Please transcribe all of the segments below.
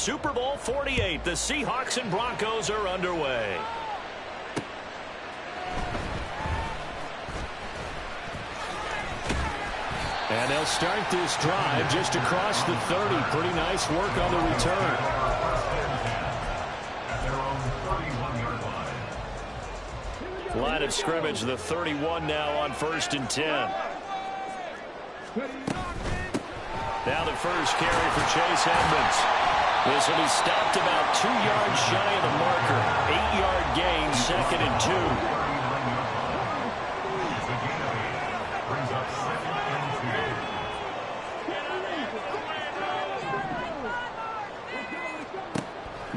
Super Bowl 48. The Seahawks and Broncos are underway. And they'll start this drive just across the 30. Pretty nice work on the return. Line of scrimmage, the 31 now on 1st and 10. Now the first carry for Chase Edmonds. This will be stopped about 2 yards shy of the marker. 8-yard gain, 2nd and 2.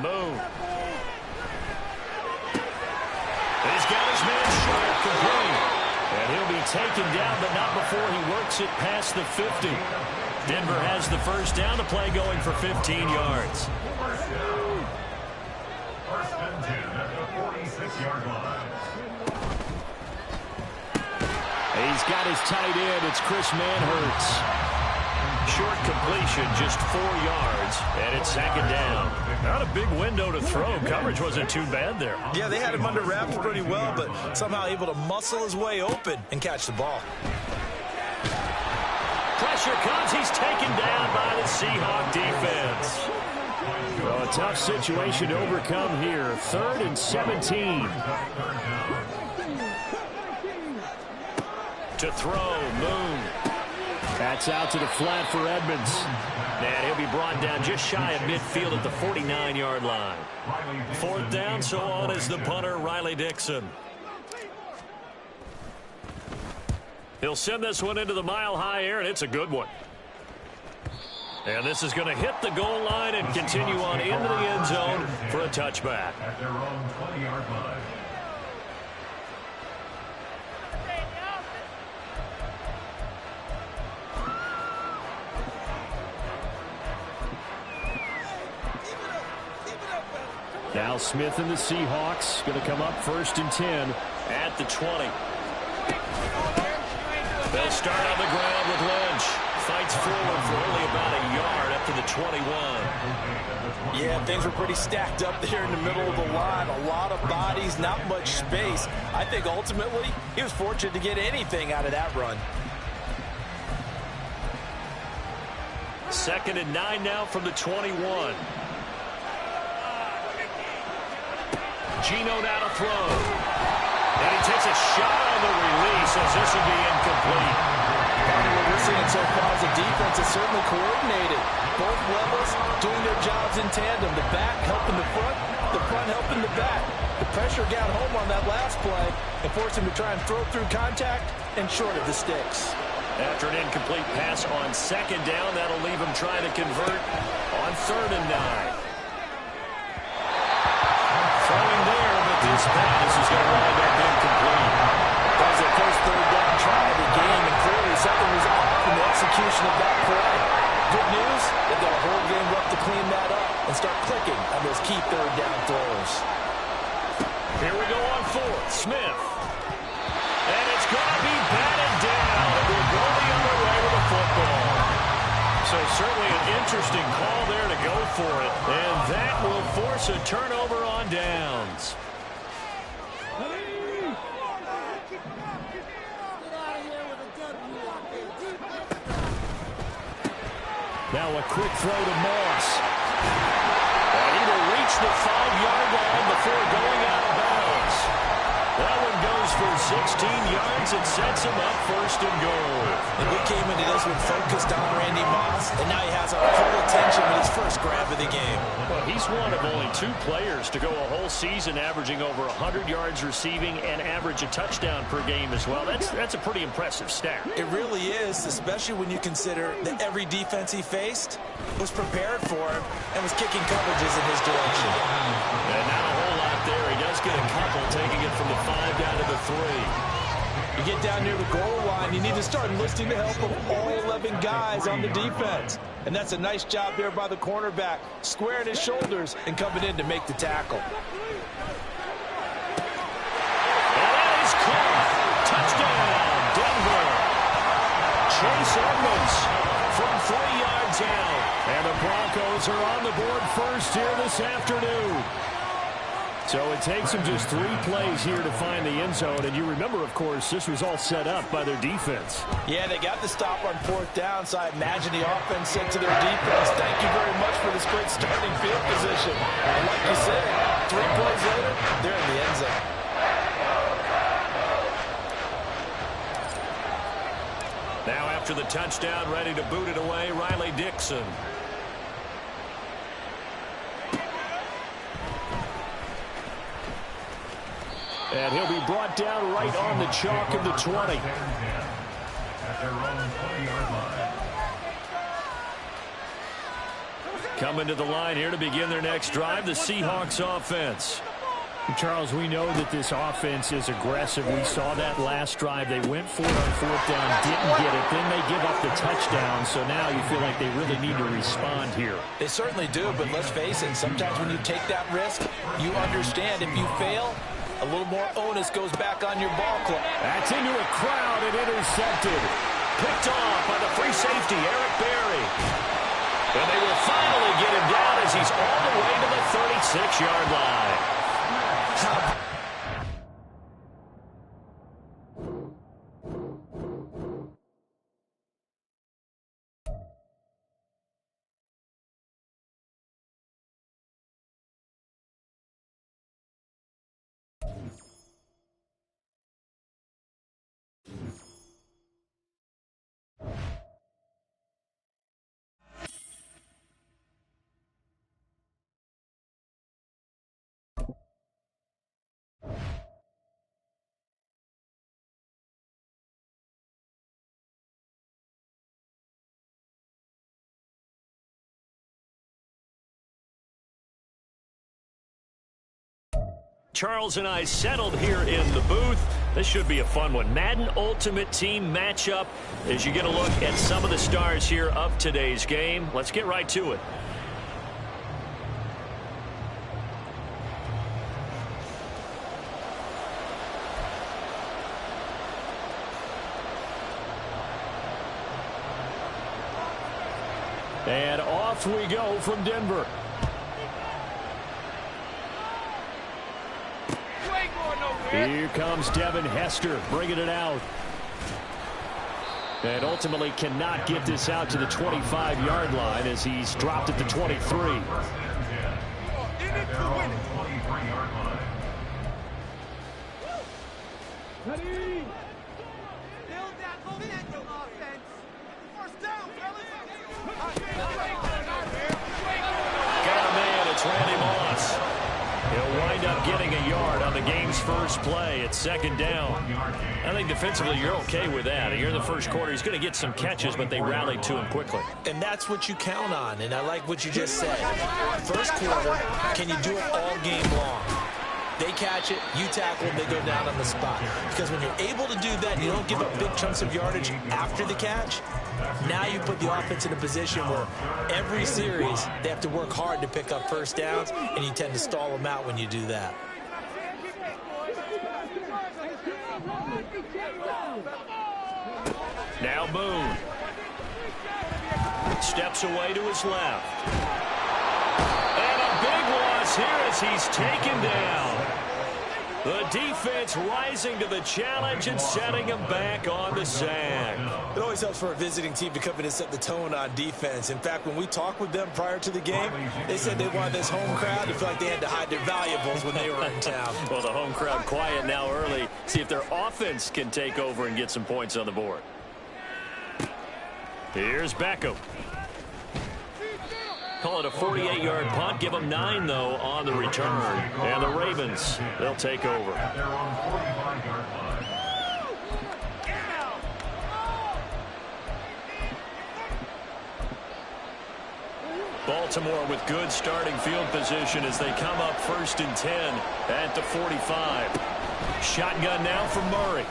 Boom. He's got his man short, complete. And he'll be taken down, but not before he works it past the 50. Denver has the first down to play, going for 15 yards. First and 10 at the 46-yard line. He's got his tight end. It's Chris Manhertz. Short completion, just 4 yards, and it's 2nd down. Not a big window to throw. Coverage wasn't too bad there. Yeah, they had him under wraps pretty well, but somehow able to muscle his way open and catch the ball. Pressure comes. He's taken down by the Seahawk defense. Well, a tough situation to overcome here. 3rd and 17. To throw, Moon. That's out to the flat for Edmonds. And he'll be brought down just shy of midfield at the 49-yard line. 4th down, so on is the punter, Riley Dixon. He'll send this one into the mile-high air, and it's a good one. And this is going to hit the goal line and continue on into the end zone for a touchback. At their own 20-yard line. Now Smith and the Seahawks going to come up 1st and 10 at the 20. They'll start on the ground with Lynch. Fights forward for only about a yard up to the 21. Yeah, things were pretty stacked up there in the middle of the line. A lot of bodies, not much space. I think ultimately he was fortunate to get anything out of that run. 2nd and 9 now from the 21. Gino now to throw. And he takes a shot on the release as this will be incomplete. What we're seeing so far is the defense is certainly coordinated. Both levels doing their jobs in tandem. The back helping the front helping the back. The pressure got home on that last play and forced him to try and throw through contact and short of the sticks. After an incomplete pass on 2nd down, that'll leave him trying to convert on 3rd and 9. Throwing there, but this pass is going to wind up incomplete. That was their first 3rd down try of the game, and clearly something was off in the execution of that play. Good news, they've got a whole game left to clean that up and start clicking on those key 3rd down throws. Here we go on 4th. Smith. And it's going to be batted down. It will go the other way with the football. So certainly an interesting call there to go for it. And that will force a turnover on downs. Now a quick throw to Moss. And he will reach the 5-yard line before going out of bounds. That one goes for 16 yards and sets him up 1st and goal. And we came into this one focused on Randy Moss, and now he has our full attention with his first grab of the game. Well, he's one of only 2 players to go a whole season averaging over 100 yards receiving and average a touchdown per game as well. That's a pretty impressive stat. It really is, especially when you consider that every defense he faced was prepared for him and was kicking coverages in his direction. And not a whole lot there. He does get a couple, taking it from the 5 down to the 3. You get down near the goal line, you need to start enlisting the help of all 11 guys on the defense. And that's a nice job there by the cornerback, squaring his shoulders and coming in to make the tackle. And that is caught. Touchdown, Denver. Chase Edmonds from 3 yards down. And the Broncos are on the board first here this afternoon. So it takes them just 3 plays here to find the end zone. And you remember, of course, this was all set up by their defense. Yeah, they got the stop on 4th down, so I imagine the offense said to their defense, thank you very much for this great starting field position. And like you said, 3 plays later, they're in the end zone. Now after the touchdown, ready to boot it away, Riley Dixon. And he'll be brought down right on the chalk of the 20. At their own 20-yard line. Coming to the line here to begin their next drive, the Seahawks offense. Charles, we know that this offense is aggressive. We saw that last drive. They went for it on 4th down, didn't get it. Then they give up the touchdown, so now you feel like they really need to respond here. They certainly do, but let's face it, sometimes when you take that risk, you understand if you fail, a little more onus goes back on your ball club. That's into a crowd and intercepted. Picked off by the free safety, Eric Berry. And they will finally get him down as he's all the way to the 36-yard line. Charles and I settled here in the booth. This should be a fun one. Madden Ultimate Team matchup as you get a look at some of the stars here of today's game. Let's get right to it. And off we go from Denver. Here comes Devin Hester bringing it out. And ultimately cannot get this out to the 25-yard line as he's dropped at the 23. At their own 23-yard line. Build that momentum offense. First down, fellas. Got a man, it's Randy Moss. He'll wind up getting a yard on the game's first play at 2nd down. I think defensively you're okay with that. Here in the first quarter, he's going to get some catches, but they rallied to him quickly. And that's what you count on, and I like what you just said. First quarter, can you do it all game long? They catch it, you tackle them, they go down on the spot. Because when you're able to do that, you don't give up big chunks of yardage after the catch. Now you put the offense in a position where every series they have to work hard to pick up first downs, and you tend to stall them out when you do that. Now Boone. Steps away to his left. And a big loss here as he's taken down. The defense rising to the challenge and setting him back on the sack. It always helps for a visiting team to come in and set the tone on defense. In fact, when we talked with them prior to the game, they said they wanted this home crowd to feel like they had to hide their valuables when they were in town. Well, the home crowd quiet now early. See if their offense can take over and get some points on the board. Here's Beckham. Call it a 48-yard punt. Give them 9, though, on the return. And the Ravens, they'll take over. At their own 45-yard line. Baltimore with good starting field position as they come up 1st and 10 at the 45. Shotgun now from Murray.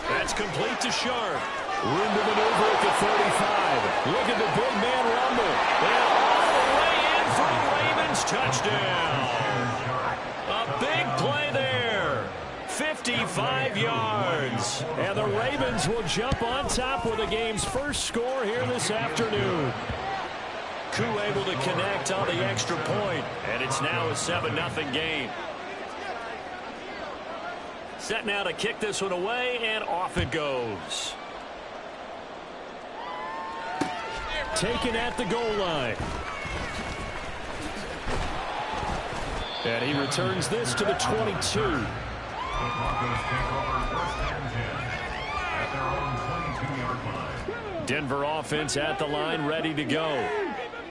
That's complete to Sharp. Room to maneuver at the 35. Look at the big man rumble. And all the way in for Ravens touchdown. A big play there. 55 yards. And the Ravens will jump on top with the game's first score here this afternoon. Koo able to connect on the extra point, and it's now a 7-0 game. Set now to kick this one away, and off it goes. Taken at the goal line. And he returns this to the 22. Denver offense at the line, ready to go.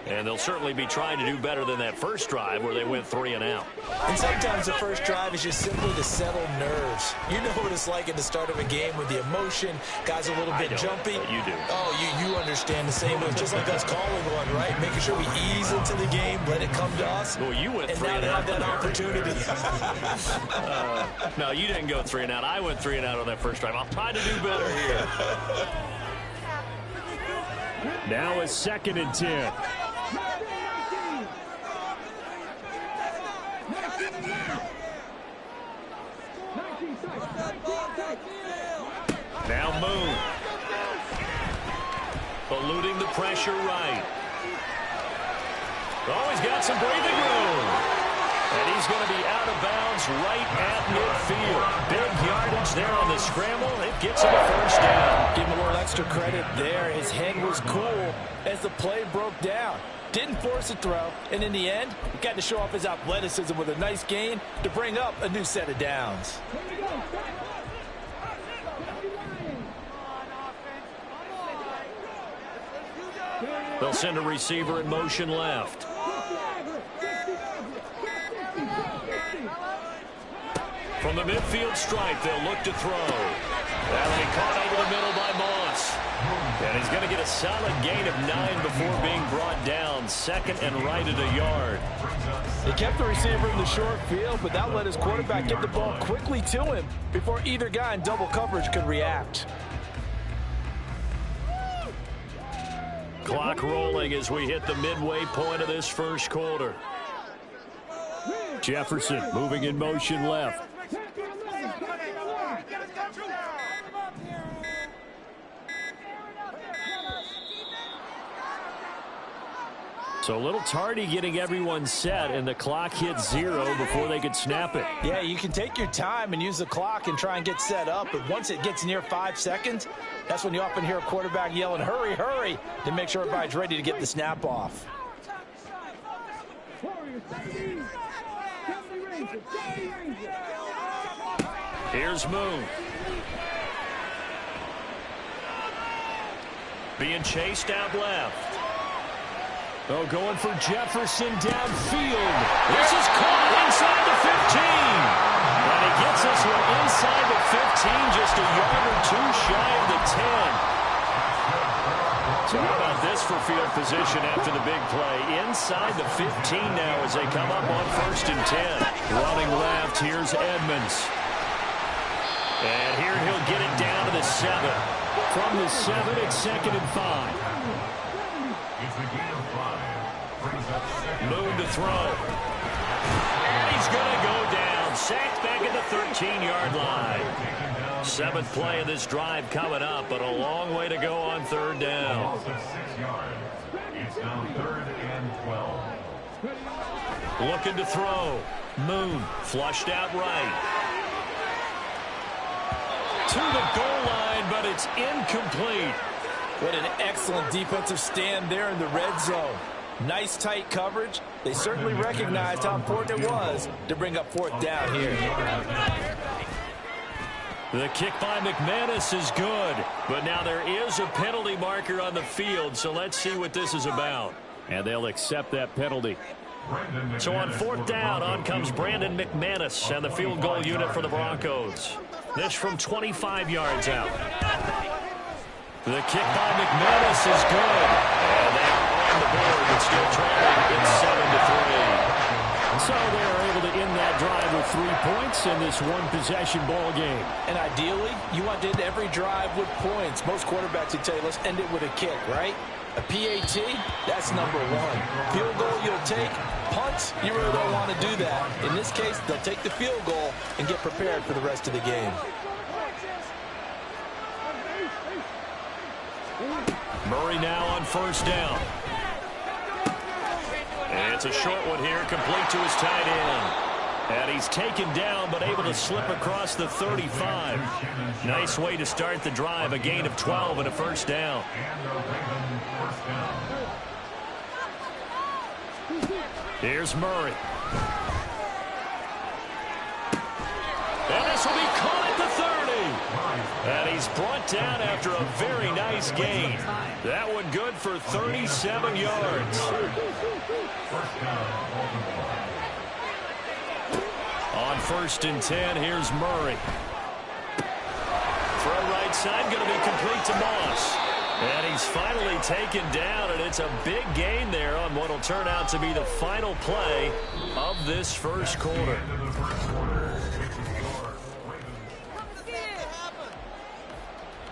And they'll certainly be trying to do better than that first drive where they went 3 and out. And sometimes the first drive is just simply to settle nerves. You know what it's like at the start of a game with the emotion. Guys a little bit jumpy. You do. Oh, you understand the same way. Just like us calling one, right? Making sure we ease into the game, let it come to us. Well, you went 3 and and now out. they have that opportunity. No, you didn't go 3 and out. I went 3 and out on that first drive. I'll try to do better here. Now a 2nd and 10. Now Moon. Eluding the pressure right. Oh, he's got some breathing room. And he's going to be out of bounds right at midfield. Big yardage there on the scramble. It gets him a first down. Give him a little extra credit there. His head was cool as the play broke down. Didn't force a throw, and in the end, he got to show off his athleticism with a nice gain to bring up a new set of downs. They'll send a receiver in motion left. From the midfield stripe, they'll look to throw. That'll be caught over the middle by Moss. And he's going to get a solid gain of 9 before being brought down. 2nd and right at a yard. They kept the receiver in the short field, but that let his quarterback get the ball quickly to him before either guy in double coverage could react. Clock rolling as we hit the midway point of this first quarter. Jefferson moving in motion left. So a little tardy getting everyone set, and the clock hit 0 before they could snap it. Yeah, you can take your time and use the clock and try and get set up, but once it gets near 5 seconds, that's when you often hear a quarterback yelling, hurry, hurry, to make sure everybody's ready to get the snap off. Here's Moon. Being chased out left. Oh, going for Jefferson downfield. This is caught inside the 15. And he gets this one inside the 15, just a yard or 2 shy of the 10. So how about this for field position after the big play? Inside the 15 now as they come up on 1st and 10. Running left, here's Edmonds. And here he'll get it down to the 7. From the 7, it's 2nd and 5. It's a gain of 5. Brings up 2nd. Moon to throw. And he's going to go down. Sacked back at the 13-yard line. 7th play of this drive coming up, but a long way to go on 3rd down. Loss of 6 yards. It's now 3rd and 12. Looking to throw. Moon flushed out right. To the goal line, but it's incomplete. What an excellent defensive stand there in the red zone. Nice tight coverage. They certainly recognized how important it was to bring up 4th down here. The kick by McManus is good, but now there is a penalty marker on the field, so let's see what this is about. And they'll accept that penalty. So on 4th down, on comes Brandon McManus and the field goal unit for the Broncos. This from 25 yards out. The kick by McManus is good. And they are on the board, but still trailing. It's 7-3. So they are able to end that drive with 3 points in this one-possession ball game. And ideally, you want to end every drive with points. Most quarterbacks would tell you, let's end it with a kick, right? A PAT, that's number 1. Field goal you'll take. Punts, you really don't want to do that. In this case, they'll take the field goal and get prepared for the rest of the game. Murray now on 1st down. It's a short one here, complete to his tight end. And he's taken down, but able to slip across the 35. Nice way to start the drive, a gain of 12 and a first down. Here's Murray. And this will be caught at the 30. And he's brought down after a very nice gain. That one good for 37 yards. On 1st and 10, here's Murray. Throw right side, going to be complete to Moss. And he's finally taken down, and it's a big gain there on what will turn out to be the final play of this first quarter.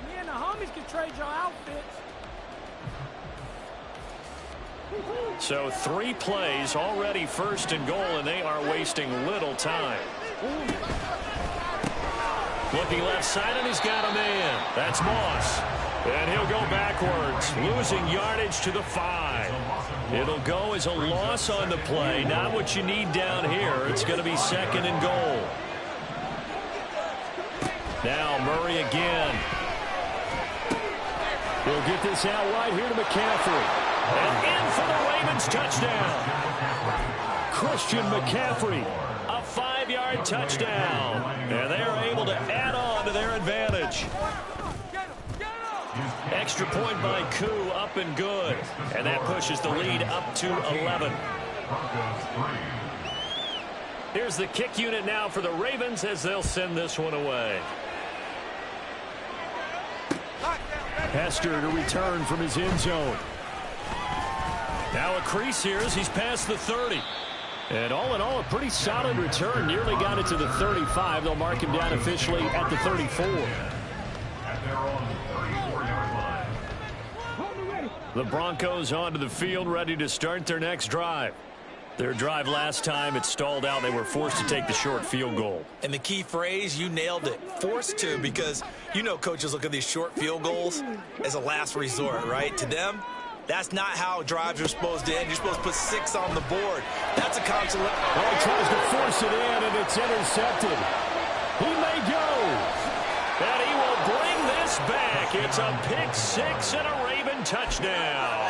Me and the homies can trade your outfits. So 3 plays, already 1st and goal, and they are wasting little time. Looking left side, and he's got a man. That's Moss. And he'll go backwards, losing yardage to the 5. It'll go as a loss on the play. Not what you need down here. It's going to be 2nd and goal. Now Murray again. He'll get this out wide here to McCaffrey. And in for the Ravens touchdown. Christian McCaffrey. A 5-yard touchdown. And they are able to add on to their advantage. Extra point by Koo, up and good. And that pushes the lead up to 11. Here's the kick unit now for the Ravens as they'll send this one away. Hester to return from his end zone. Now a crease here as he's past the 30. And all in all, a pretty solid return. Nearly got it to the 35. They'll mark him down officially at the 34. The Broncos onto the field, ready to start their next drive. Their drive last time, it stalled out. They were forced to take the short field goal. And the key phrase, you nailed it. Forced to, because you know coaches look at these short field goals as a last resort, right? To them, that's not how drives are supposed to end. You're supposed to put 6 on the board. That's a consolation. Well, he tries to force it in, and it's intercepted. He may go. And he will bring this back. It's a pick 6 and a Raven touchdown.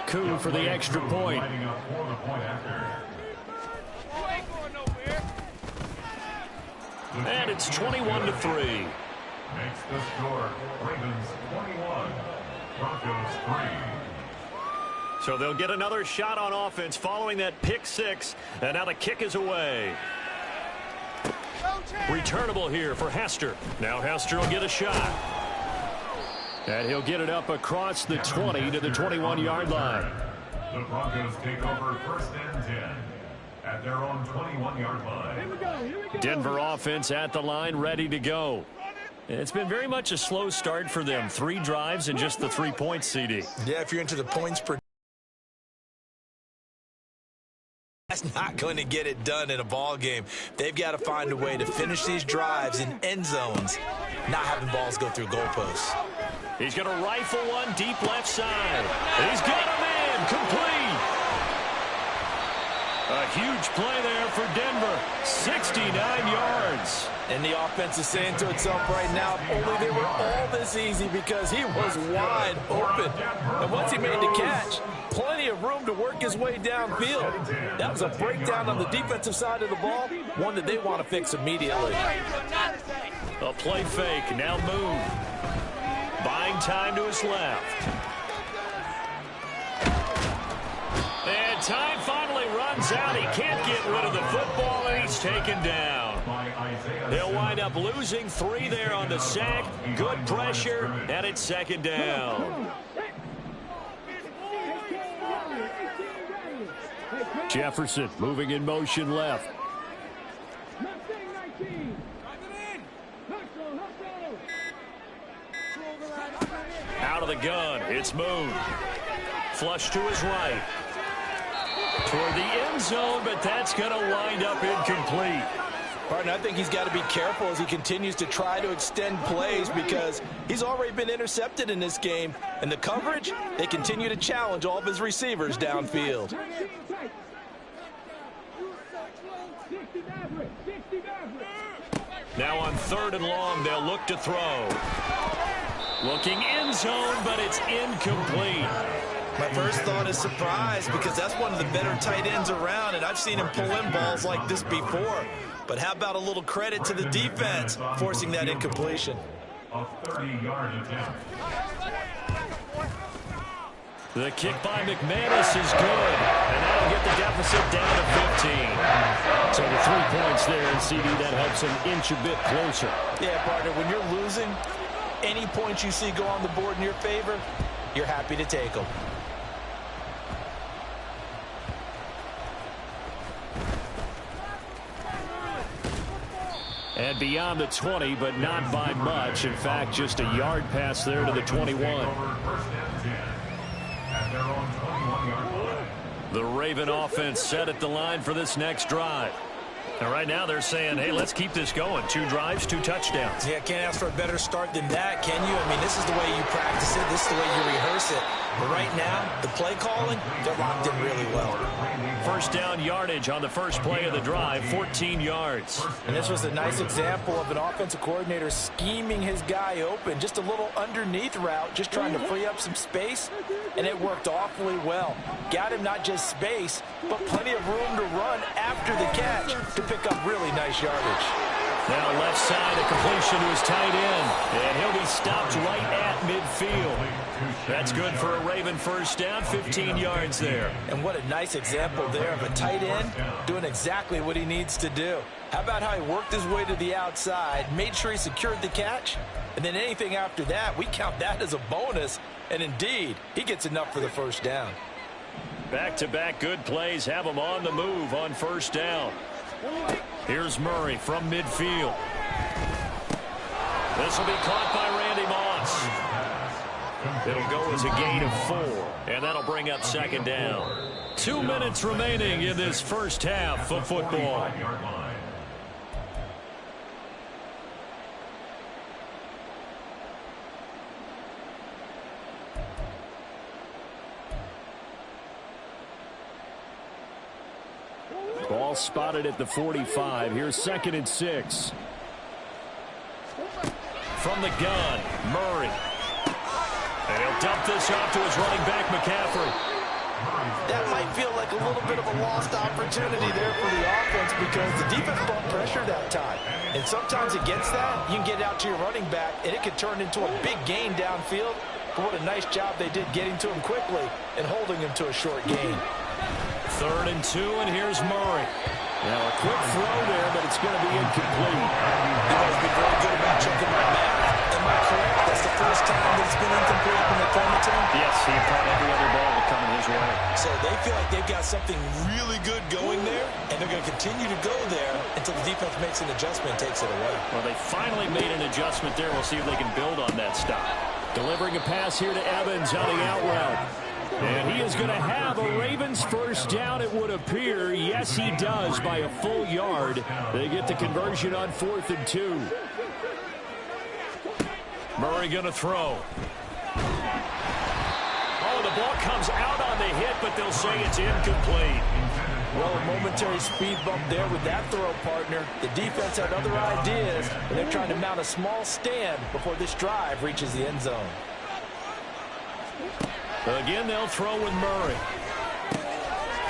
Koo for the extra point. And it's 21-3. Makes the score Ravens 21, Broncos 3. So they'll get another shot on offense following that pick 6. And now the kick is away. Returnable here for Hester. Now Hester will get a shot. And he'll get it up across the 20 to the 21-yard line. The Broncos take over 1st and 10 at their own 21-yard line. Denver offense at the line, ready to go. It's been very much a slow start for them. 3 drives and just the 3 points, CD. Yeah, if you're into the points per, that's not going to get it done in a ball game. They've got to find a way to finish these drives in end zones, not having balls go through goalposts. He's going to rifle one deep left side. He's got a man complete. A huge play there for Denver. 69 yards. And the offense is saying to itself right now, if only they were all this easy, because he was wide open. And once he made the catch, plenty of room to work his way downfield. That was a breakdown on the defensive side of the ball, one that they want to fix immediately. A play fake, now move. Buying time to his left. And time finally runs out. He can't get rid of the football, and he's taken down. They'll wind up losing 3 there on the sack. Good pressure, and it's 2nd down. Jefferson moving in motion left. Out of the gun, it's Moon. Flush to his right. Toward the end zone, but that's going to wind up incomplete. Partner, I think he's got to be careful as he continues to try to extend plays because he's already been intercepted in this game. And the coverage, they continue to challenge all of his receivers downfield. Now on 3rd and long, they'll look to throw. Looking end zone, but it's incomplete. My first thought is surprise because that's one of the better tight ends around, and I've seen him pull in balls like this before. But how about a little credit to the defense forcing that incompletion? A 30-yard attempt. The kick by McManus is good, and that'll get the deficit down to 15. So the 3 points there, and CD, that helps him inch a bit closer. Yeah, partner, when you're losing, any points you see go on the board in your favor, you're happy to take them. And beyond the 20, but not by much. In fact, just a yard pass there to the 21. The Raven offense set at the line for this next drive. And right now they're saying, hey, let's keep this going. 2 drives, 2 touchdowns. Yeah, can't ask for a better start than that, can you? I mean, this is the way you practice it. This is the way you rehearse it. But right now, the play calling, they're locked in really well. First down yardage on the first play of the drive, 14 yards. And this was a nice example of an offensive coordinator scheming his guy open. Just a little underneath route, just trying to free up some space, and it worked awfully well. Got him not just space, but plenty of room to run after the catch to pick up really nice yardage. Now left side, a completion to his tight end, and he'll be stopped right at midfield. That's good for a Raven first down, 15 yards there. And what a nice example there of a tight end doing exactly what he needs to do. How about how he worked his way to the outside, made sure he secured the catch, and then anything after that, we count that as a bonus. And indeed, he gets enough for the first down. Back-to-back good plays have him on the move on first down. Here's Murray from midfield. This will be caught by Randy Moss. It'll go as a gain of 4, and that'll bring up second down. 2 minutes remaining in this first half of football. Ball spotted at the 45. Here's 2nd and 6. From the gun, Murray. And he'll dump this off to his running back, McCaffrey. That might feel like a little bit of a lost opportunity there for the offense because the defense brought pressure that time. And sometimes against that, you can get out to your running back, and it could turn into a big gain downfield. But what a nice job they did getting to him quickly and holding him to a short gain. 3rd and 2, and here's Murray. Now a quick throw there, but it's going to be incomplete. You guys been very good about checking my math. Am I correct? That's the first time that it's been incomplete when they thrown it to him? Yes, he caught every other ball coming his way. So they feel like they've got something really good going there, and they're going to continue to go there until the defense makes an adjustment and takes it away. Well, they finally made an adjustment there. We'll see if they can build on that stop. Delivering a pass here to Evans on the out route. And he is going to have a Ravens first down, it would appear. Yes, he does by a full yard. They get the conversion on 4th and 2. Murray going to throw. Oh, the ball comes out on the hit, but they'll say it's incomplete. Well, a momentary speed bump there with that throw, partner. The defense had other ideas, and they're trying to mount a small stand before this drive reaches the end zone. Again, they'll throw with Murray.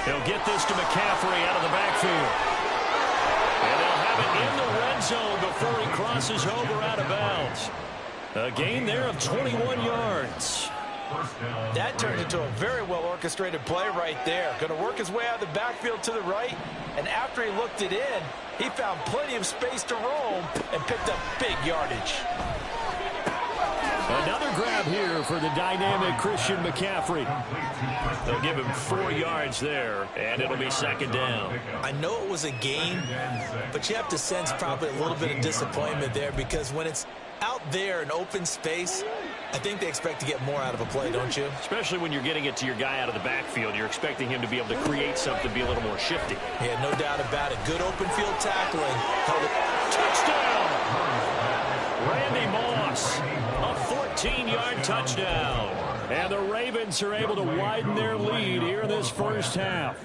He'll get this to McCaffrey out of the backfield. And they'll have it in the red zone before he crosses over out of bounds. A gain there of 21 yards. That turned into a very well-orchestrated play right there. Going to work his way out of the backfield to the right, and after he looked it in, he found plenty of space to roam and picked up big yardage. Another grab here for the dynamic Christian McCaffrey. They'll give him 4 yards there, and it'll be second down. I know it was a gain, but you have to sense probably a little bit of disappointment there because when it's out there in open space, I think they expect to get more out of a play, don't you? Especially when you're getting it to your guy out of the backfield. You're expecting him to be able to create something, be a little more shifty. Yeah, no doubt about it. Good open field tackling. Held it. Touchdown! Randy Moss, a 14-yard touchdown. And the Ravens are able to widen their lead here in this first half.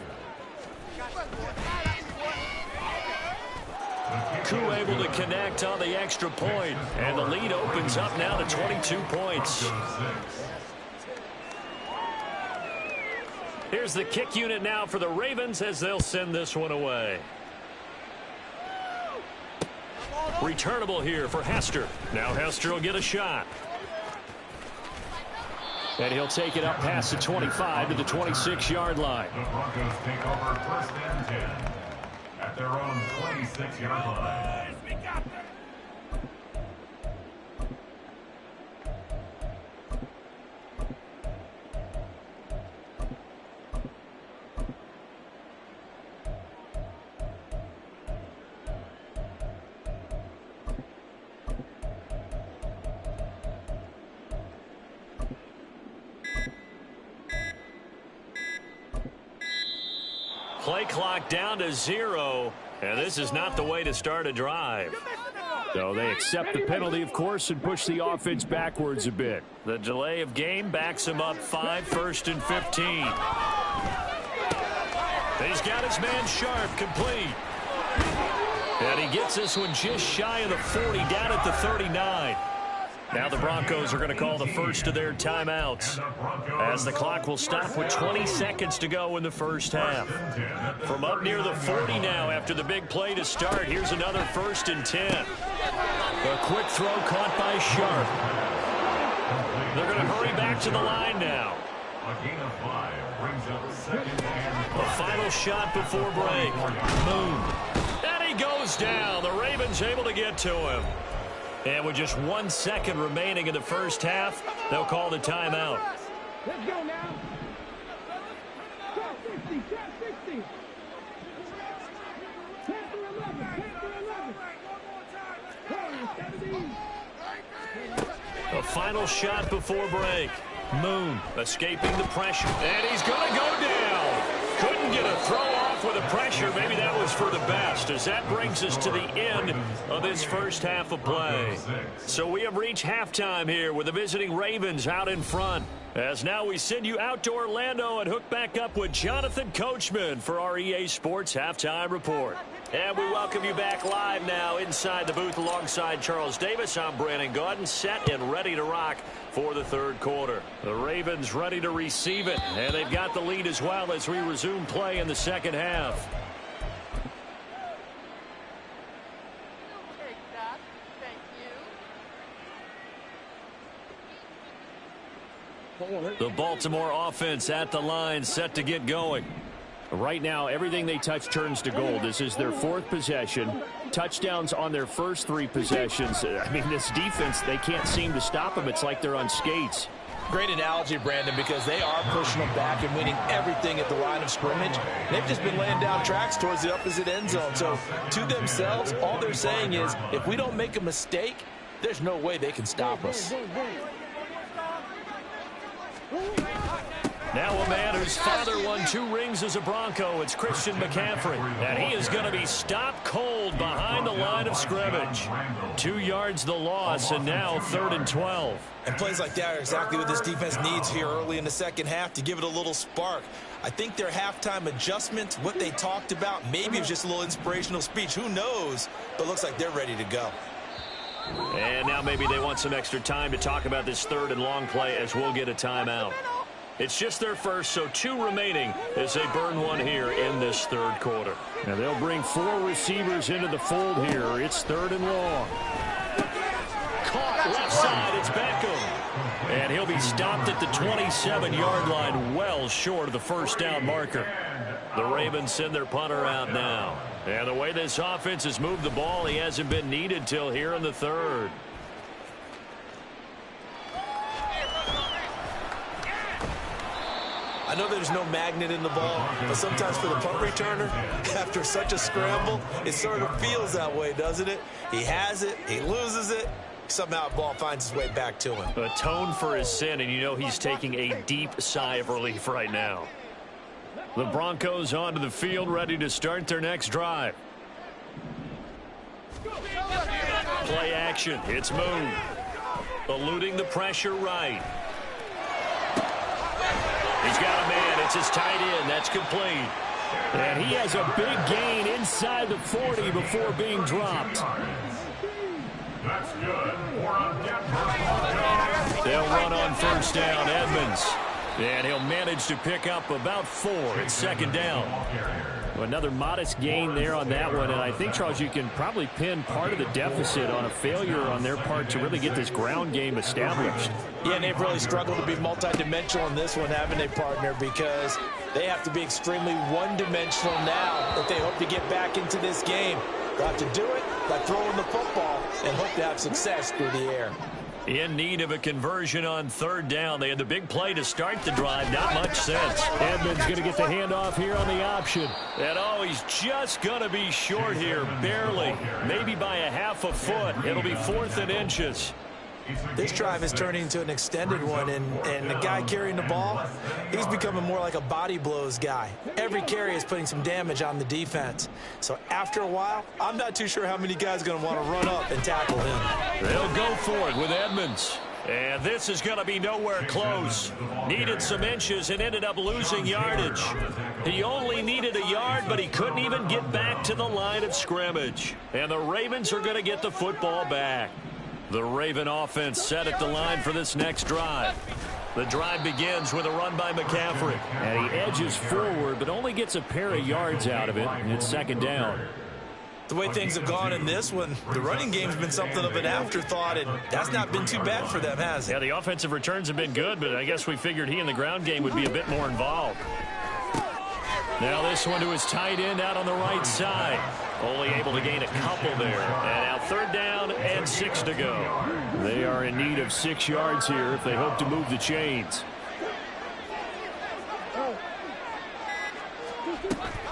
Koo able to connect on the extra point, and the lead opens up now to 22 points. Here's the kick unit now for the Ravens as they'll send this one away. Returnable here for Hester. Now Hester will get a shot. And he'll take it up past the 25 to the 26-yard line. The Broncos take over first and 10 at their own 26-yard line. Play clock down to 0, and this is not the way to start a drive. So they accept the penalty, of course, and push the offense backwards a bit. The delay of game backs him up 5, 1st and 15. He's got his man Sharp complete. And he gets this one just shy of the 40, down at the 39. Now the Broncos are going to call the first of their timeouts, as the clock will stop with 20 seconds to go in the first half. From up near the 40 now after the big play to start, here's another 1st and 10. A quick throw caught by Sharp. They're going to hurry back to the line now. A gain of 5 brings up 2nd and 5. A final shot before break. Moon. And he goes down. The Ravens able to get to him. And with just 1 second remaining in the first half, they'll call the timeout. Let's go now. Top 60, top 60. Panther 11, Panther 11. 17. A final shot before break. Moon escaping the pressure. And he's going to go down. Couldn't get a throw off with the pressure. Maybe that was for the best, as that brings us to the end of this first half of play. So we have reached halftime here with the visiting Ravens out in front. As now we send you out to Orlando and hook back up with Jonathan Coachman for our EA Sports Halftime Report. And we welcome you back live now inside the booth alongside Charles Davis. I'm Brandon Gaudin, set and ready to rock for the third quarter. The Ravens ready to receive it, and they've got the lead as well as we resume play in the second half. The Baltimore offense at the line, set to get going. Right now, everything they touch turns to gold. This is their 4th possession. Touchdowns on their first 3 possessions. I mean, this defense, they can't seem to stop them. It's like they're on skates. Great analogy, Brandon, because they are pushing them back and winning everything at the line of scrimmage. They've just been laying down tracks towards the opposite end zone. So, to themselves, all they're saying is, if we don't make a mistake, there's no way they can stop us. Now a man whose father won 2 rings as a Bronco. It's Christian McCaffrey. And he is going to be stopped cold behind the line of scrimmage. 2 yards the loss, and now 3rd and 12. And plays like that are exactly what this defense needs here early in the second half to give it a little spark. I think their halftime adjustments, what they talked about, maybe it was just a little inspirational speech. Who knows? But it looks like they're ready to go. And now maybe they want some extra time to talk about this 3rd and long play, as we'll get a timeout. It's just their first, so 2 remaining as they burn one here in this third quarter. Now they'll bring 4 receivers into the fold here. It's 3rd and long. Caught left side, it's Beckham. And he'll be stopped at the 27-yard line, well short of the first down marker. The Ravens send their punter out now. And the way this offense has moved the ball, he hasn't been needed till here in the 3rd. I know there's no magnet in the ball, but sometimes for the punt returner, after such a scramble, it sort of feels that way, doesn't it? He has it, he loses it, somehow the ball finds its way back to him. Atone for his sin, and you know he's taking a deep sigh of relief right now. The Broncos onto the field, ready to start their next drive. Play action. It's Moon. Eluding the pressure right. He's got a man. It's his tight end. That's complete. And he has a big gain inside the 40 before being dropped. That's good. They'll run on first down. Edmonds. And he'll manage to pick up about 4. It's second down. Another modest gain there on that one. And I think, Charles, you can probably pin part of the deficit on a failure on their part to really get this ground game established. Yeah, and they've really struggled to be multidimensional in this one, haven't they, partner? Because they have to be extremely one-dimensional now if they hope to get back into this game. They'll have to do it by throwing the football and hope to have success through the air. In need of a conversion on third down. They had the big play to start the drive. Not much sense. Edmonds going to get the handoff here on the option. And oh, he's just going to be short here. Barely. Maybe by a half a foot. It'll be 4th and inches. This drive is turning into an extended one, and the guy carrying the ball, he's becoming more like a body blows guy. Every carry is putting some damage on the defense. So after a while, I'm not too sure how many guys are going to want to run up and tackle him. They'll go for it with Edmonds. And this is going to be nowhere close. Needed some inches and ended up losing yardage. He only needed a yard, but he couldn't even get back to the line of scrimmage. And the Ravens are going to get the football back. The Raven offense set at the line for this next drive. The drive begins with a run by McCaffrey. And he edges forward, but only gets a pair of yards out of it. And it's second down. The way things have gone in this one, the running game's been something of an afterthought, and that's not been too bad for them, has it? Yeah, the offensive returns have been good, but I guess we figured he in the ground game would be a bit more involved. Now this one to his tight end out on the right side. Only able to gain a couple there. And now third down and 6 to go. They are in need of 6 yards here if they hope to move the chains.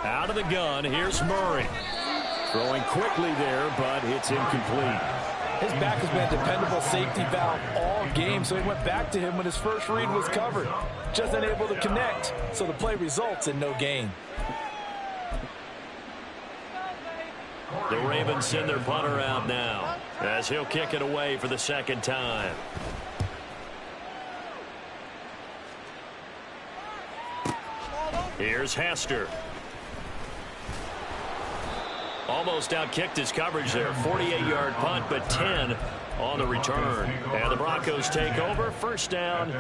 Out of the gun, here's Murray. Throwing quickly there, but it's incomplete. His back has been a dependable safety valve all game, so he went back to him when his first read was covered. Just unable to connect, so the play results in no gain. The Ravens send their punter out now as he'll kick it away for the second time. Here's Hester. Almost outkicked his coverage there. 48-yard punt, but 10 on the return. And the Broncos take over. First down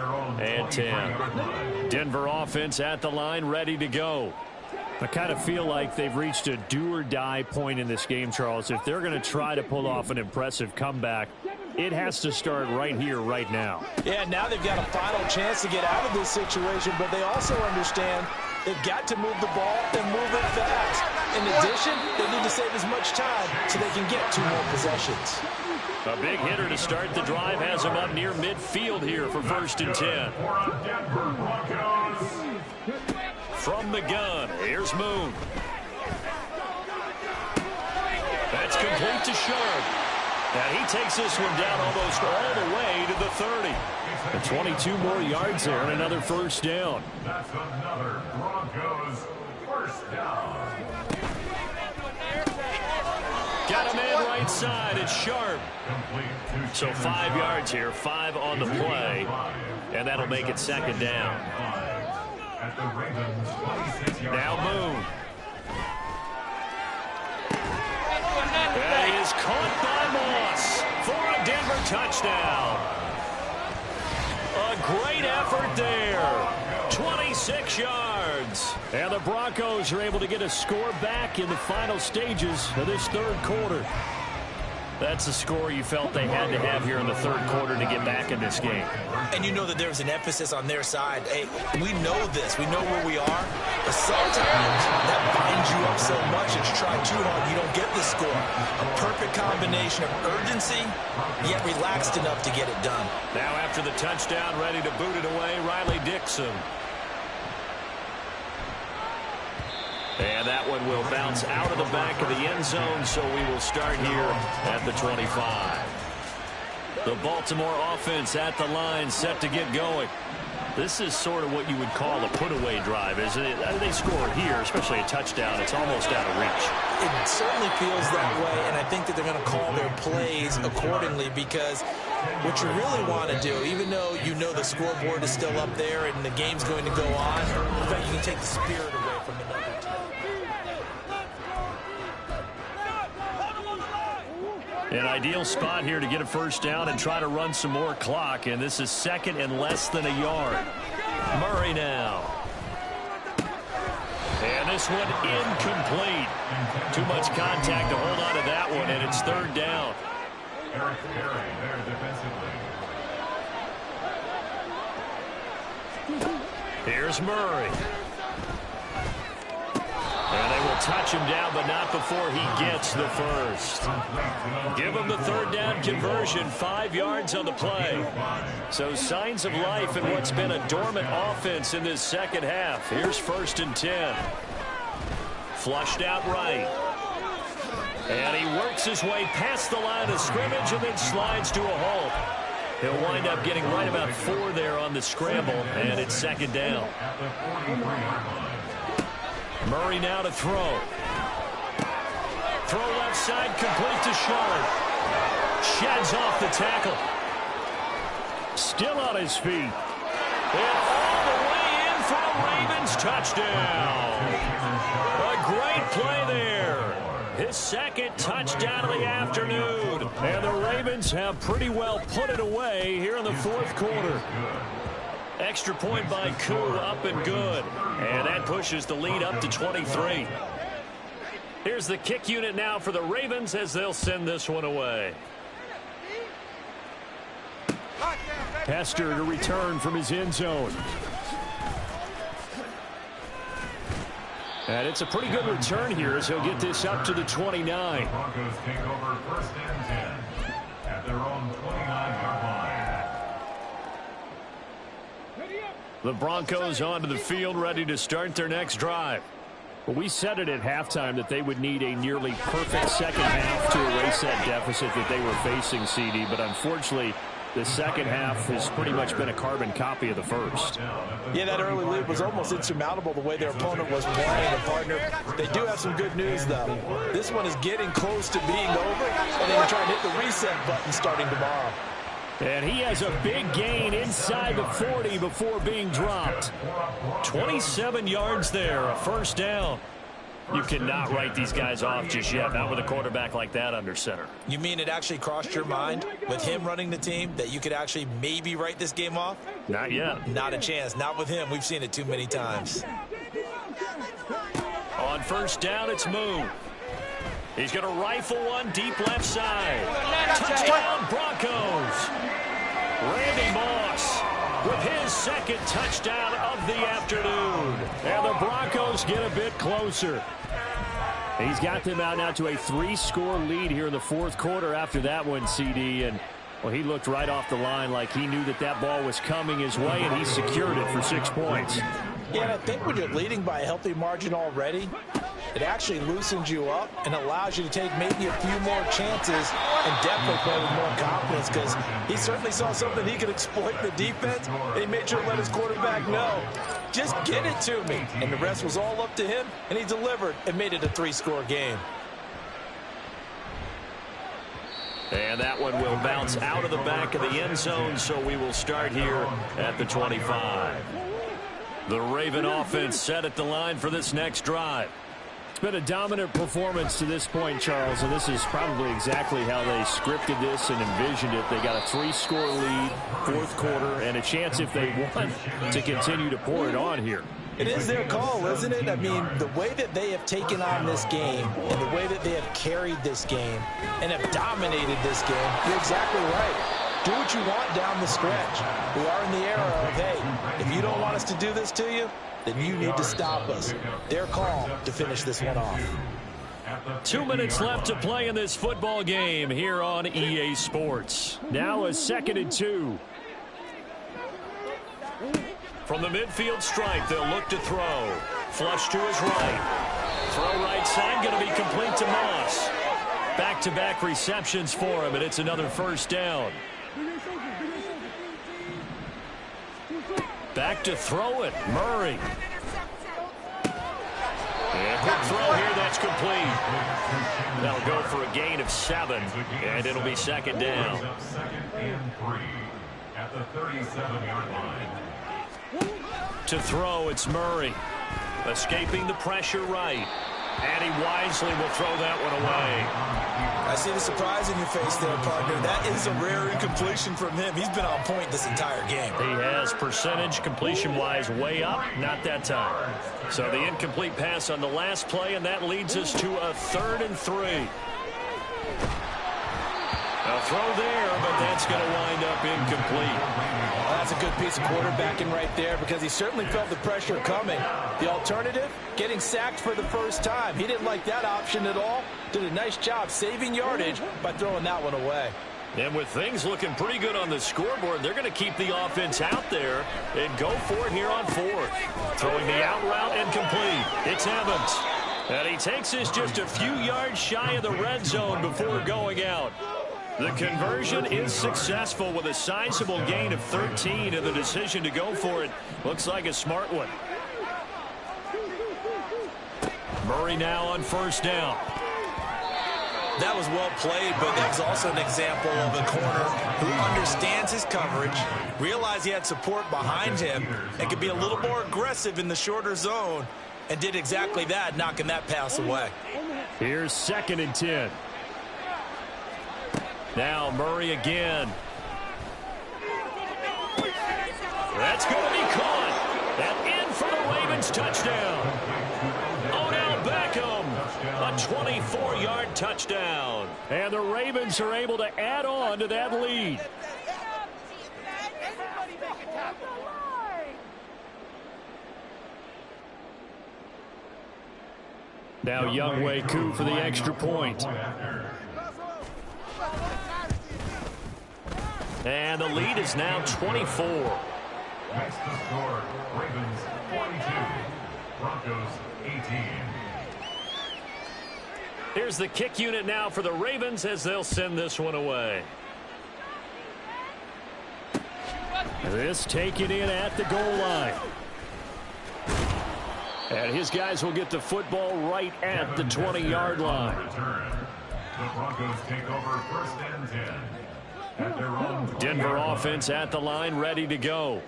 and 10. Denver offense at the line, ready to go. I kind of feel like they've reached a do-or-die point in this game, Charles. If they're going to try to pull off an impressive comeback, it has to start right here, right now. Yeah, now they've got a final chance to get out of this situation, but they also understand they've got to move the ball and move it fast. In addition, they need to save as much time so they can get 2 more possessions. A big hitter to start the drive has him up near midfield here for first and 10. From the gun, here's Moon. That's complete to Sharp. And he takes this one down almost all the way to the 30. And 22 more yards there and another first down. That's another Broncos first down. Got a man right side. It's Sharp. So 5 yards here, 5 on the play. And that'll make it second down. Now Moon. And he is caught by Moss for a Denver touchdown. A great effort there. 26 yards. And the Broncos are able to get a score back in the final stages of this third quarter. That's the score you felt they had to have here in the third quarter to get back in this game. And you know that there's an emphasis on their side. Hey, we know this. We know where we are. But sometimes that binds you up so much that you try too hard, you don't get the score. A perfect combination of urgency, yet relaxed enough to get it done. Now after the touchdown, ready to boot it away, Riley Dixon. And that one will bounce out of the back of the end zone, so we will start here at the 25. The Baltimore offense at the line, set to get going. This is sort of what you would call a put-away drive, isn't it? They score here, especially a touchdown. It's almost out of reach. It certainly feels that way, and I think that they're going to call their plays accordingly, because what you really want to do, even though you know the scoreboard is still up there and the game's going to go on, in fact, you can take the spirit away from another team. An ideal spot here to get a first down and try to run some more clock, and this is second and less than a yard. Murray now. And this one incomplete. Too much contact to hold on to that one, and it's third down. Eric Berry there defensively. Here's Murray. And they will touch him down, but not before he gets the first. Give him the third down conversion, 5 yards on the play. So signs of life in what's been a dormant offense in this second half. Here's 1st and 10. Flushed out right. And he works his way past the line of scrimmage and then slides to a halt. He'll wind up getting right about 4 there on the scramble, and it's second down. Murray now to throw. Throw left side, complete to Sharp. Sheds off the tackle. Still on his feet. And all the way in for a Ravens touchdown. A great play there. His second touchdown of the afternoon. And the Ravens have pretty well put it away here in the fourth quarter. Extra point by Koo, up and good. And that pushes the lead up to 23. Here's the kick unit now for the Ravens as they'll send this one away. Hester to return from his end zone. And it's a pretty good return here as he'll get this up to the 29. Broncos take over 1st and 10 at their own 29-yard line. The Broncos onto the field, ready to start their next drive. Well, we said it at halftime that they would need a nearly perfect second half to erase that deficit that they were facing, CD. But unfortunately, the second half has pretty much been a carbon copy of the first. Yeah, that early lead was almost insurmountable the way their opponent was playing. And, partner, they do have some good news, though. This one is getting close to being over, and they can try and hit the reset button starting tomorrow. And he has a big gain inside the 40 before being dropped. 27 yards there, a first down. You cannot write these guys off just yet, not with a quarterback like that under center. You mean it actually crossed your mind with him running the team that you could actually maybe write this game off? Not yet. Not a chance. Not with him. We've seen it too many times. On first down, it's Moon. He's going to rifle one deep left side. Touchdown, Broncos. Randy Moss with his second touchdown of the afternoon. And the Broncos get a bit closer. He's got them out now to a 3-score lead here in the fourth quarter after that one, CD. And, well, he looked right off the line like he knew that that ball was coming his way, and he secured it for 6 points. Yeah, and I think when you're leading by a healthy margin already, it actually loosens you up and allows you to take maybe a few more chances and definitely play with more confidence, because he certainly saw something he could exploit in the defense, and he made sure to let his quarterback know, just get it to me. And the rest was all up to him, and he delivered and made it a 3-score game. And that one will bounce out of the back of the end zone, so we will start here at the 25. The Raven offense set at the line for this next drive. It's been a dominant performance to this point, Charles, and this is probably exactly how they scripted this and envisioned it. They got a 3-score lead, fourth quarter, and a chance, if they want, to continue to pour it on here. It is their call, isn't it? I mean, the way that they have taken on this game and the way that they have carried this game and have dominated this game, you're exactly right. Do what you want down the stretch. We are in the era of, hey, if you don't want us to do this to you, then you need to stop us. Their call to finish this one off. 2 minutes left to play in this football game here on EA Sports. Now a 2nd and 2. From the midfield stripe, they'll look to throw. Flush to his right. Throw right side, going to be complete to Moss. Back-to-back receptions for him, and it's another first down. Back to throw it. Murray. And quick throw here. That's complete. That'll go for a gain of 7. And it'll be second down. Second and 3 at the 37-yard line. To throw, it's Murray. Escaping the pressure right. And he wisely will throw that one away. I see the surprise in your face there, partner. That is a rare incompletion from him. He's been on point this entire game. He has percentage completion-wise way up, not that time. So the incomplete pass on the last play, and that leads us to a 3rd and 3. A throw there, but that's going to wind up incomplete. Well, that's a good piece of quarterbacking right there because he certainly felt the pressure coming. The alternative, getting sacked for the first time. He didn't like that option at all. Did a nice job saving yardage by throwing that one away. And with things looking pretty good on the scoreboard, they're going to keep the offense out there and go for it here on 4th. Throwing the out route and complete. It's Evans. And he takes this just a few yards shy of the red zone before going out. The conversion is successful with a sizable gain of 13, and the decision to go for it looks like a smart one. Murray now on 1st down. That was well played, but that was also an example of a corner who understands his coverage, realized he had support behind him, and could be a little more aggressive in the shorter zone, and did exactly that, knocking that pass away. Here's 2nd and 10. Now Murray again. That's going to be caught. And in for the Ravens touchdown. Odell Beckham, a 24-yard touchdown. And the Ravens are able to add on to that lead. Now Younghoe Koo for the extra point. And the lead is now 24. Makes the score Ravens 42, Broncos 18. Here's the kick unit now for the Ravens as they'll send this one away. This taken in at the goal line. And his guys will get the football right at the 20-yard line. The Broncos take over 1st and 10. Denver offense at the line, ready to go.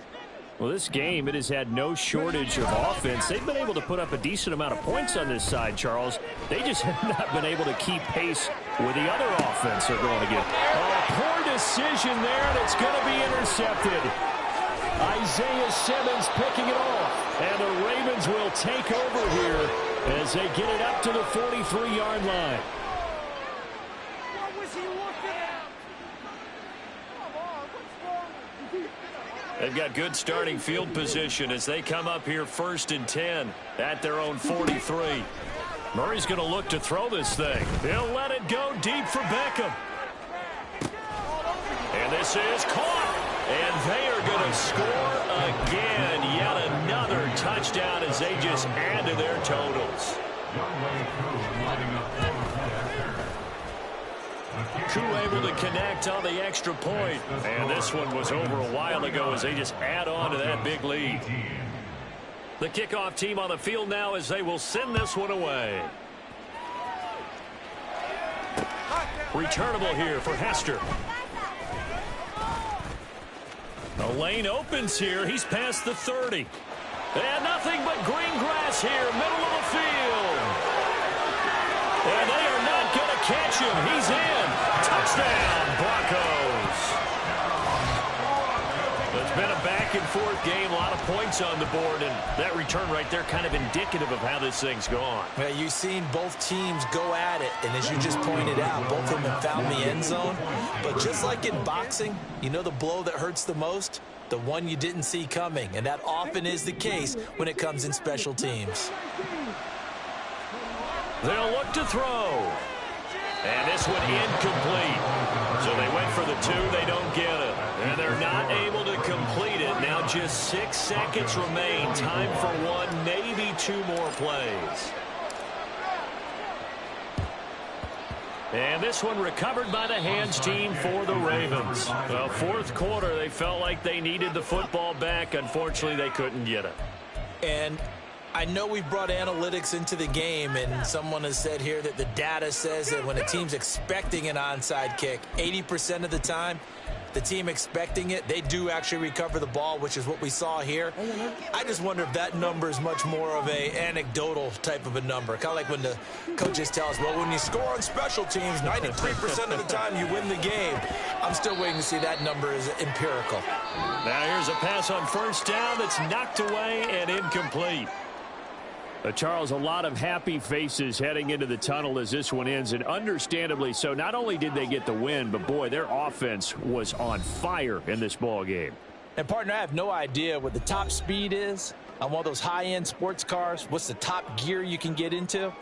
Well, this game, it has had no shortage of offense. They've been able to put up a decent amount of points on this side, Charles. They just have not been able to keep pace with the other offense they're going to get. Oh, poor decision there, and it's going to be intercepted. Isaiah Simmons picking it off. And the Ravens will take over here as they get it up to the 43-yard line. They've got good starting field position as they come up here 1st and 10 at their own 43. Murray's going to look to throw this thing. He'll let it go deep for Beckham. And this is caught. And they are going to score again. Yet another touchdown as they just add to their totals. Koo able to connect on the extra point. And this one was over a while ago as they just add on to that big lead. The kickoff team on the field now as they will send this one away. Returnable here for Hester. The lane opens here. He's past the 30. And nothing but green grass here, middle of the field. And they are not going to catch him. He's in. Touchdown, Broncos. It's been a back-and-forth game, a lot of points on the board, and that return right there kind of indicative of how this thing's gone. Yeah, you've seen both teams go at it, and as you just pointed out, both of them have found the end zone. But just like in boxing, you know the blow that hurts the most? The one you didn't see coming, and that often is the case when it comes in special teams. They'll look to throw. And this one incomplete. So they went for the 2. They don't get it. And they're not able to complete it. Now just 6 seconds remain. Time for 1, maybe 2 more plays. And this one recovered by the hands team for the Ravens. Well, fourth quarter, they felt like they needed the football back. Unfortunately, they couldn't get it. And I know we've brought analytics into the game, and someone has said here that the data says that when a team's expecting an onside kick, 80% of the time, the team expecting it, they do actually recover the ball, which is what we saw here. I just wonder if that number is much more of a anecdotal type of a number. Kind of like when the coaches tell us, well, when you score on special teams, 93% of the time you win the game. I'm still waiting to see that number is empirical. Now here's a pass on first down that's knocked away and incomplete. Charles, a lot of happy faces heading into the tunnel as this one ends, and understandably so. Not only did they get the win, but, boy, their offense was on fire in this ball game. And, partner, I have no idea what the top speed is on one of those high-end sports cars. What's the top gear you can get into?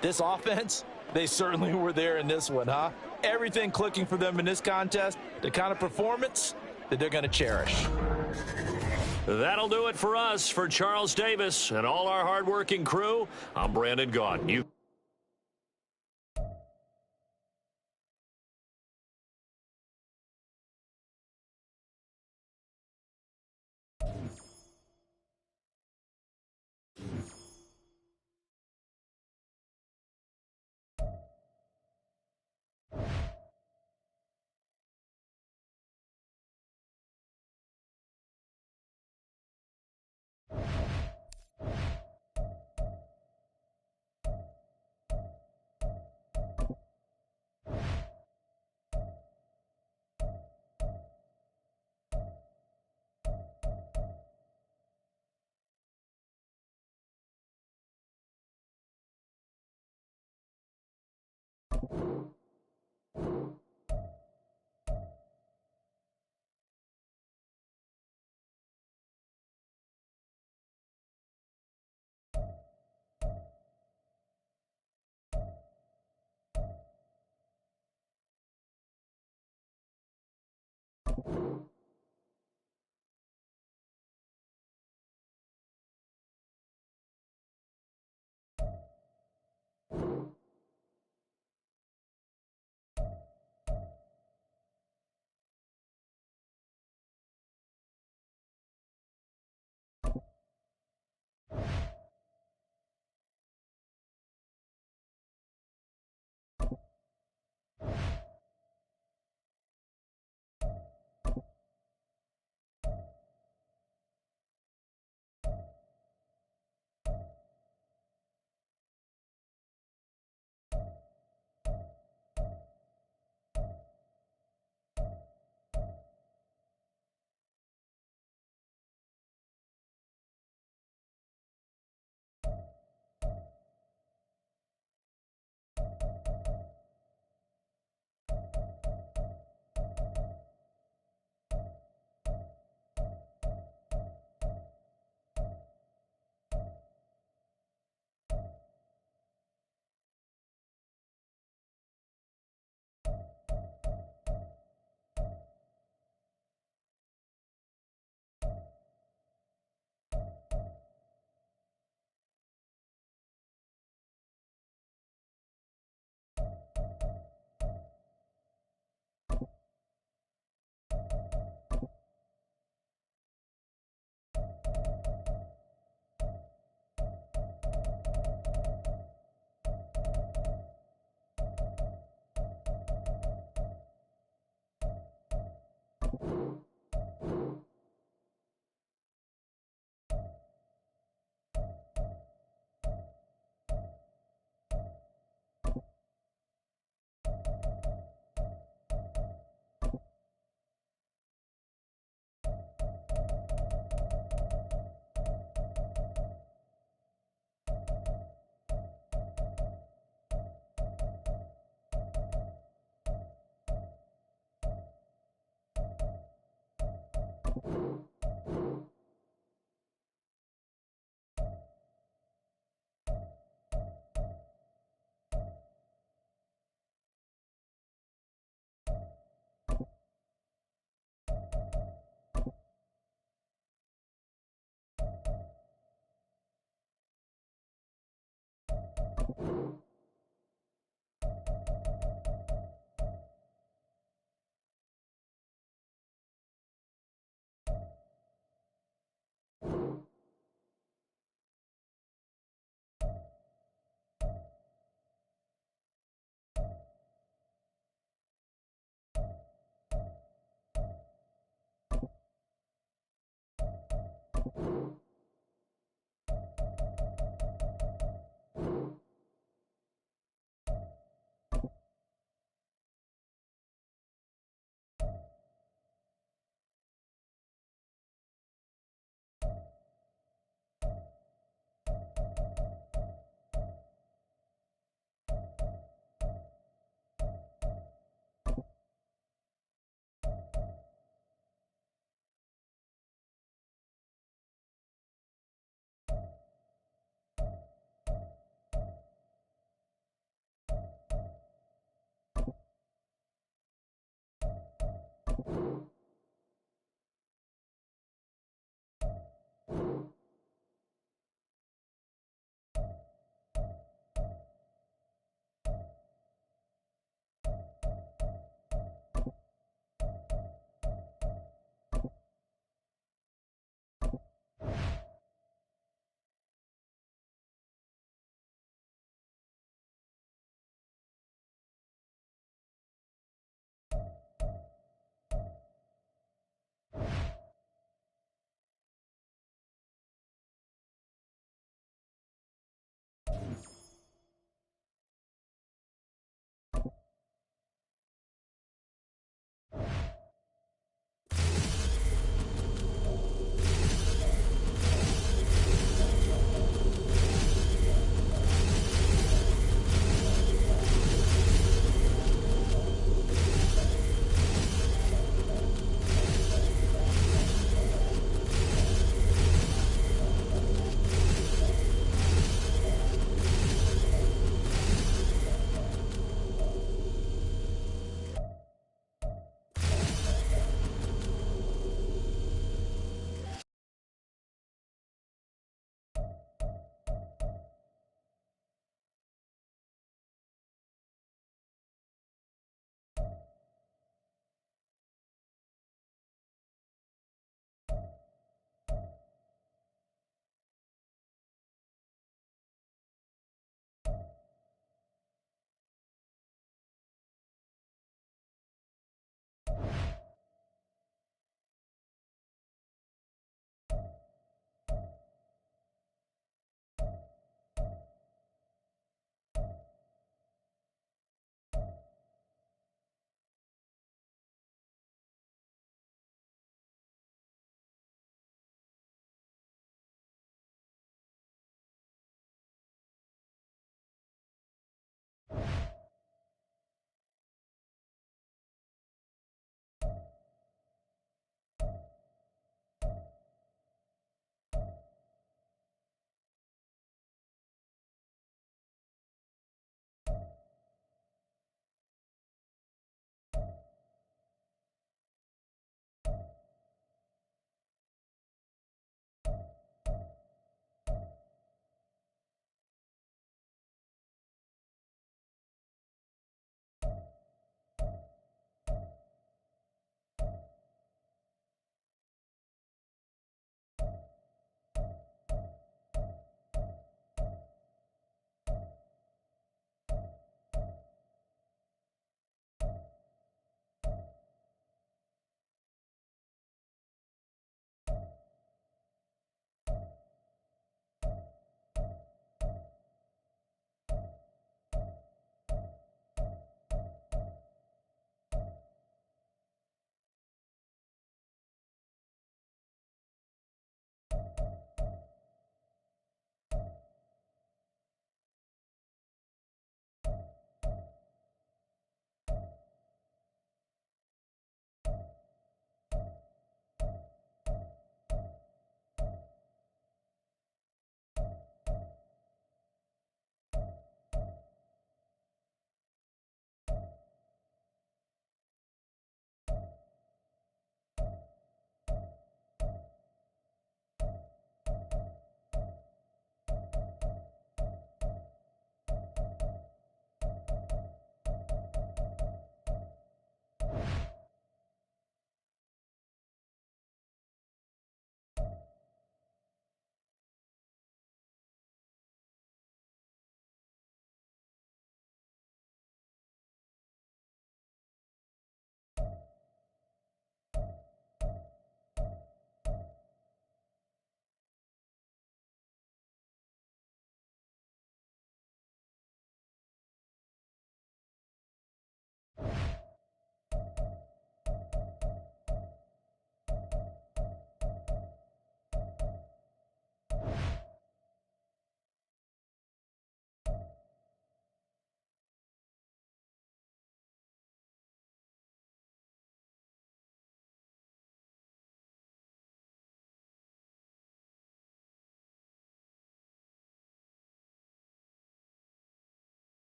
This offense, they certainly were there in this one, huh? Everything clicking for them in this contest, the kind of performance that they're going to cherish. That'll do it for us. For Charles Davis and all our hardworking crew, I'm Brandon Gaudin.